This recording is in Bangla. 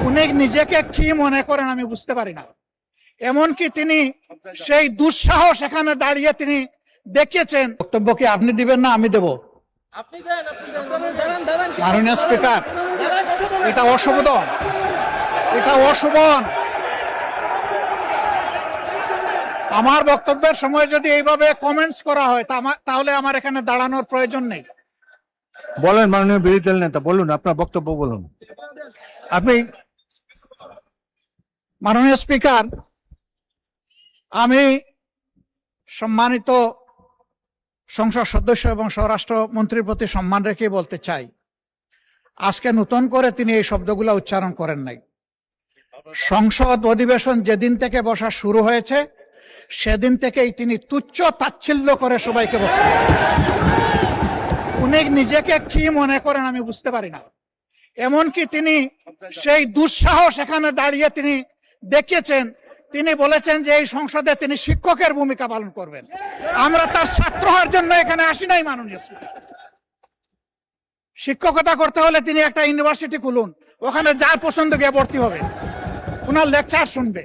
উনি নিজেকে কি মনে করেন আমি বুঝতে পারি না। এমনকি তিনি সেই দুঃসাহস এখানে দাঁড়িয়ে তিনি দেখিয়েছেন। বক্তব্য কি আপনি দিবেন না আমি দেব? মাননীয় স্পিকার, এটা অশোভন, এটা অশোভন। আমার বক্তব্যের সময় যদি এইভাবে কমেন্টস করা হয় তাহলে আমার এখানে দাঁড়ানোর প্রয়োজন নেই। বলেন মাননীয় বিরোধী দল নেতা, বলুন আপনার বক্তব্য বলুন। আপনি মাননীয় স্পিকার, আমি সম্মানিত সংসদ সদস্য এবং স্বরাষ্ট্র মন্ত্রীর প্রতি সম্মান রেখে বলতে চাই, আজকে নতুন করে তিনি এই শব্দগুলো উচ্চারণ করেন নাই। সংসদ অধিবেশন যেদিন থেকে বসা শুরু হয়েছে সেদিন থেকেই তিনি তুচ্ছ তাচ্ছিল্য করে সবাইকে বক্তব্য। উনি নিজেকে কি মনে করেন আমি বুঝতে পারি না। এমনকি তিনি সেই দুঃসাহস এখানে দাঁড়িয়ে তিনি দেখিয়েছেন। তিনি বলেছেন যে এই সংসদে তিনি শিক্ষকের ভূমিকা পালন করবেন। আমরা তার ছাত্র হওয়ার জন্য এখানে আসি নাই। মাননীয় স্পিকার, শিক্ষকতা করতে হলে তিনি একটা ইউনিভার্সিটি খুলুন, ওখানে যার পছন্দ গিয়ে ভর্তি হবে, ওনার লেকচার শুনবে।